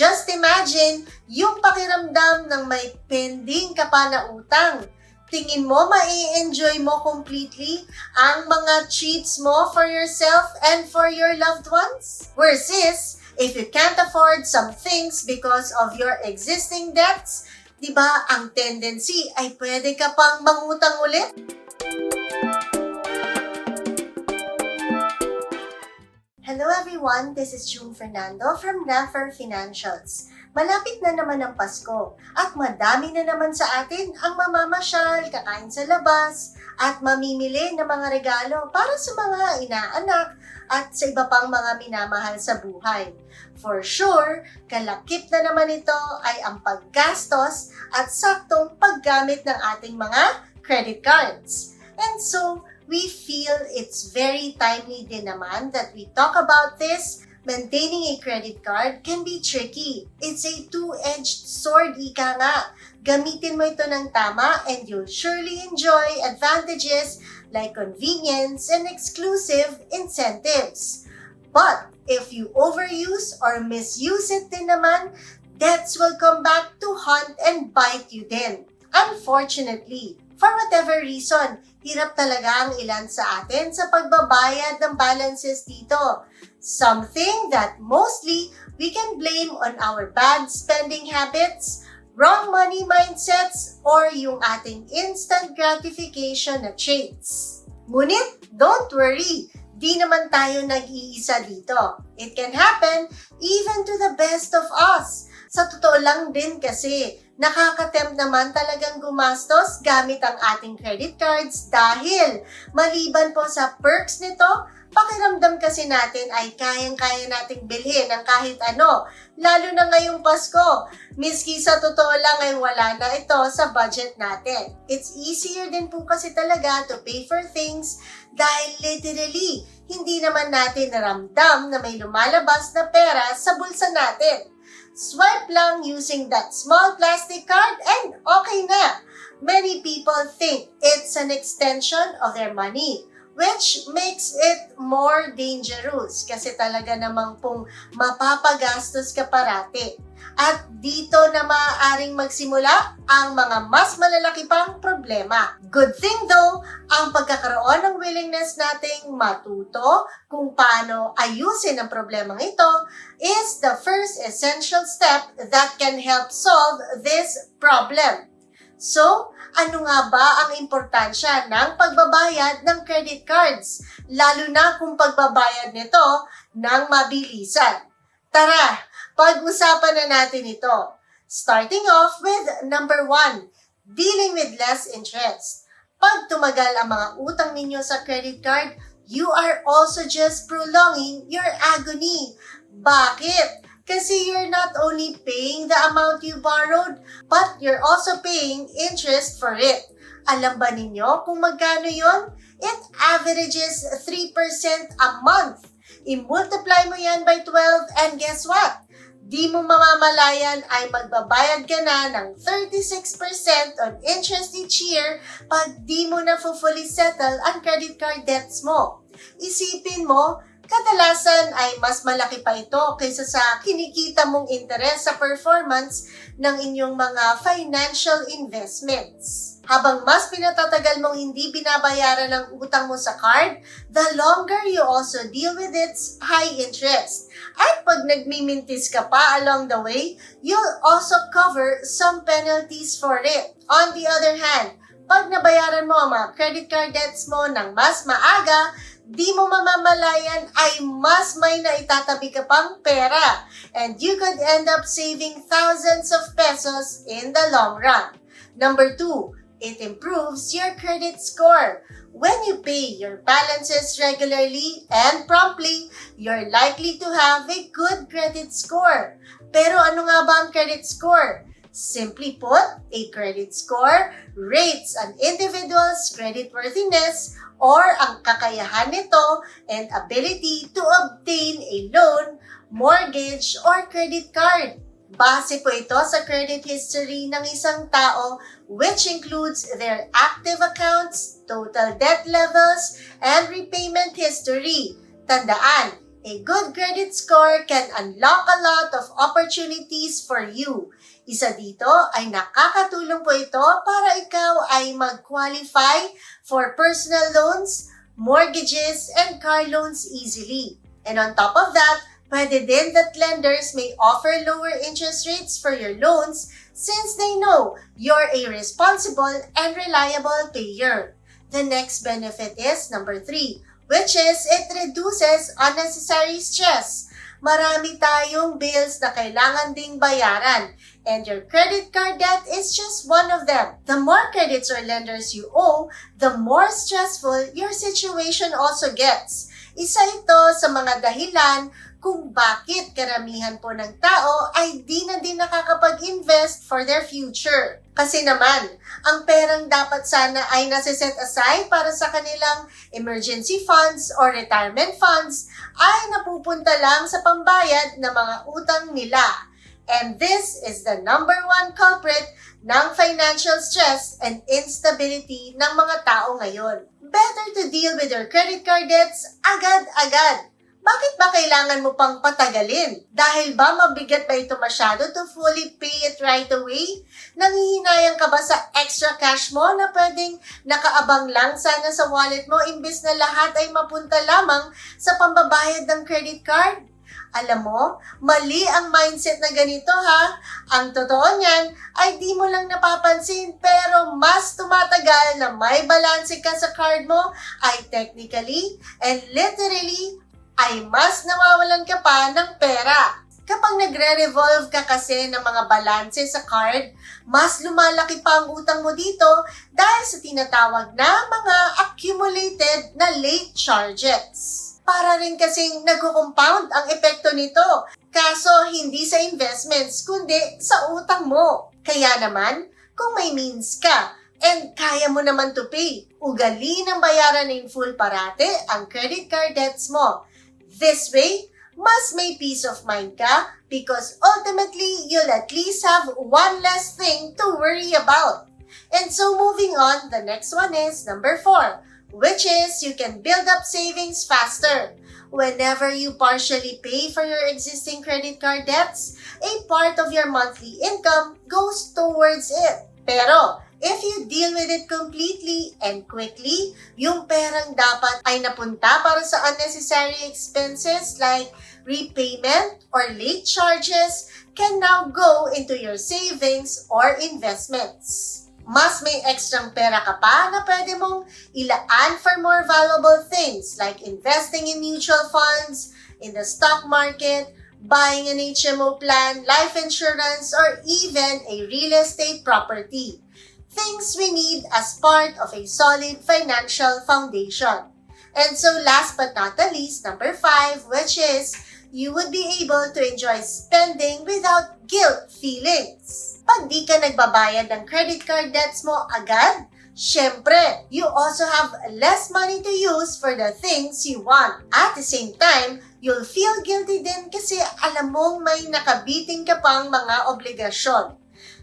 Just imagine yung pakiramdam ng may pending ka pa na utang. Tingin mo mai-enjoy mo completely ang mga treats mo for yourself and for your loved ones? Versus, if you can't afford some things because of your existing debts, di ba ang tendency ay pwede ka pang mangutang ulit? Hello everyone, this is June Fernando from Nefer Financials. Malapit na naman ang Pasko at madami na naman sa atin ang mamamasyal, kakain sa labas at mamimili ng mga regalo para sa mga inaanak at sa iba pang mga minamahal sa buhay. For sure, kalakip na naman ito ay ang paggastos at saktong paggamit ng ating mga credit cards. And so, we feel it's very timely din naman that we talk about this. Maintaining a credit card can be tricky. It's a two-edged sword, ika nga. Gamitin mo ito ng tama and you'll surely enjoy advantages like convenience and exclusive incentives. But if you overuse or misuse it din naman, debts will come back to haunt and bite you din. Unfortunately, for whatever reason, hirap talaga ang ilan sa atin sa pagbabayad ng balances dito. Something that mostly we can blame on our bad spending habits, wrong money mindsets, or yung ating instant gratification na traits. Ngunit, don't worry, di naman tayo nag-iisa dito. It can happen even to the best of us. Sa totoo lang din kasi, nakakatempt naman talagang gumastos gamit ang ating credit cards dahil maliban po sa perks nito, pakiramdam kasi natin ay kayang-kaya nating bilhin ng kahit ano, lalo na ngayong Pasko. Miski sa totoo lang ay wala na ito sa budget natin. It's easier din po kasi talaga to pay for things dahil literally, hindi naman natin naramdam na may lumalabas na pera sa bulsa natin. Swipe lang using that small plastic card and okay na. Many people think it's an extension of their money, which makes it more dangerous kasi talaga namang pong mapapagastos ka parati. At dito na maaaring magsimula ang mga mas malalaki pang problema. Good thing though, ang pagkakaroon ng willingness nating matuto kung paano ayusin ang problemang ito is the first essential step that can help solve this problem. So, ano nga ba ang importansya ng pagbabayad ng credit cards, lalo na kung pagbabayad nito ng mabilisan? Tara, pag-usapan na natin ito. Starting off with number 1, dealing with less interest. Pag tumagal ang mga utang ninyo sa credit card, you are also just prolonging your agony. Bakit? Kasi you're not only paying the amount you borrowed, but you're also paying interest for it. Alam ba ninyo kung magkano yon? It averages 3% a month. I-multiply mo yan by 12 and guess what? Di mo mamamalayan ay magbabayad ka na ng 36% on interest each year pag di mo na fully settle ang credit card debts mo. Isipin mo, kadalasan ay mas malaki pa ito kaysa sa kinikita mong interes sa performance ng inyong mga financial investments. Habang mas pinatatagal mong hindi binabayaran ang utang mo sa card, the longer you also deal with its high interest. At pag nagmimintis ka pa along the way, you'll also cover some penalties for it. On the other hand, pag nabayaran mo ang mga credit card debts mo ng mas maaga, di mo mamamalayan ay mas may naitatabi ka pang pera. And you could end up saving thousands of pesos in the long run. Number 2, it improves your credit score. When you pay your balances regularly and promptly, you're likely to have a good credit score. Pero ano nga ba ang credit score? Simply put, a credit score rates an individual's creditworthiness or ang kakayahan nito and ability to obtain a loan, mortgage, or credit card. Base po ito sa credit history ng isang tao which includes their active accounts, total debt levels, and repayment history. Tandaan, A good credit score can unlock a lot of opportunities for you. Isa dito ay nakakatulong po ito para ikaw ay mag-qualify for personal loans, mortgages, and car loans easily. And on top of that, pwede din that lenders may offer lower interest rates for your loans since they know you're a responsible and reliable payer. The next benefit is number 3, which is it reduces unnecessary stress. Marami tayong bills na kailangan ding bayaran, and your credit card debt is just one of them. The more credits or lenders you owe, the more stressful your situation also gets. Isa ito sa mga dahilan kung bakit karamihan po ng tao ay di na din nakakapag-invest for their future. Kasi naman, ang perang dapat sana ay nasa-set aside para sa kanilang emergency funds or retirement funds ay napupunta lang sa pambayad ng mga utang nila. And this is the number 1 culprit ng financial stress and instability ng mga tao ngayon. Better to deal with your credit card debts agad-agad. Bakit ba kailangan mo pang patagalin? Dahil ba mabigat ba ito masyado to fully pay it right away? Nangihinayang ka ba sa extra cash mo na pwedeng nakaabang lang sana sa wallet mo imbes na lahat ay mapunta lamang sa pambabayad ng credit card? Alam mo, mali ang mindset na ganito ha. Ang totoo niyan ay di mo lang napapansin pero mas tumatagal na may balanse ka sa card mo ay technically and literally ay mas nawawalan ka pa ng pera. Kapag nagre-revolve ka kasi ng mga balanse sa card, mas lumalaki pa ang utang mo dito dahil sa tinatawag na mga accumulated na late charges. Para rin kasing nagko-compound ang epekto nito, kaso hindi sa investments kundi sa utang mo. Kaya naman, kung may means ka, and kaya mo naman to pay, ugaliin ang bayaran in full parate ang credit card debts mo. This way, mas may peace of mind ka because ultimately, you'll at least have one less thing to worry about. And so moving on, the next one is number 4, which is you can build up savings faster. Whenever you partially pay for your existing credit card debts, a part of your monthly income goes towards it. Pero, if you deal with it completely and quickly, yung perang dapat ay napunta para sa unnecessary expenses like repayment or late charges can now go into your savings or investments. Mas may ekstrang pera ka pa na pwede mong ilaan for more valuable things like investing in mutual funds, in the stock market, buying an HMO plan, life insurance, or even a real estate property. Things we need as part of a solid financial foundation. And so last but not the least, number 5, which is you would be able to enjoy spending without guilt feelings. Pag di ka nagbabayad ng credit card debts mo agad, syempre, you also have less money to use for the things you want. At the same time, you'll feel guilty din kasi alam mong may nakabiting ka pang mga obligasyon.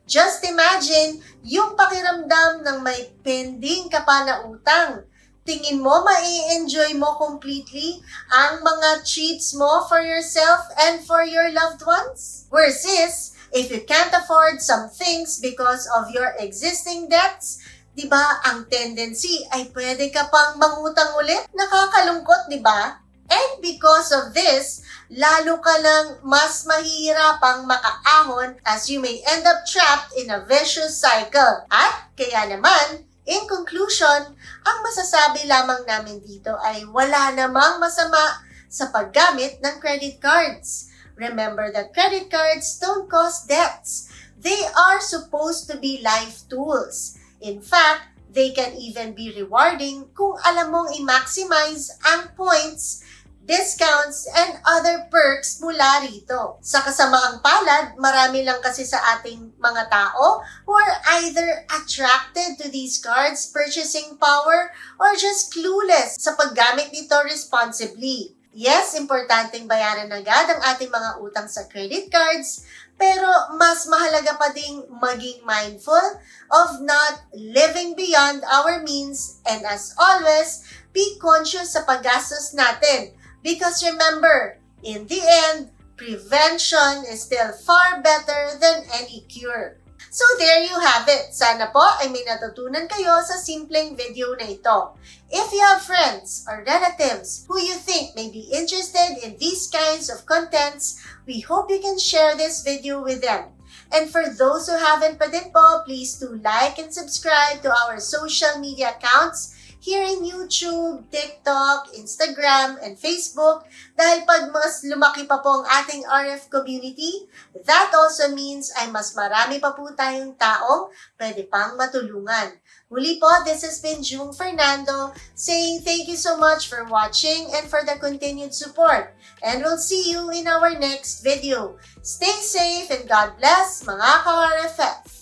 Just imagine yung pakiramdam ng may pending ka pa na utang. Tingin mo mai-enjoy mo completely ang mga treats mo for yourself and for your loved ones? Versus, if you can't afford some things because of your existing debts, di ba ang tendency ay pwede ka pang mangutang ulit? Nakakalungkot, di ba? And because of this, lalo ka lang mas mahihirapang makaahon as you may end up trapped in a vicious cycle. At kaya naman, in conclusion, ang masasabi lamang namin dito ay wala namang masama sa paggamit ng credit cards. Remember that credit cards don't cause debts. They are supposed to be life tools. In fact, they can even be rewarding kung alam mong i-maximize ang points, discounts, and other perks mula rito. Sa kasamaang palad, marami lang kasi sa ating mga tao who are either attracted to these cards' purchasing power or just clueless sa paggamit nito responsibly. Yes, importanteng bayaran agad ang ating mga utang sa credit cards, pero mas mahalaga pa ding maging mindful of not living beyond our means and as always, be conscious sa paggastos natin Because remember, in the end, prevention is still far better than any cure. So there you have it. Sana po ay may natutunan kayo sa simpleng video na ito. If you have friends or relatives who you think may be interested in these kinds of contents, we hope you can share this video with them. And for those who haven't pa din po, please do like and subscribe to our social media accounts here in YouTube, TikTok, Instagram, and Facebook. Dahil pag mas lumaki pa po ang ating RF community, that also means ay mas marami pa po tayong taong pwede pang matulungan. Muli po, this has been Jung Fernando saying thank you so much for watching and for the continued support. And we'll see you in our next video. Stay safe and God bless mga ka-RFF!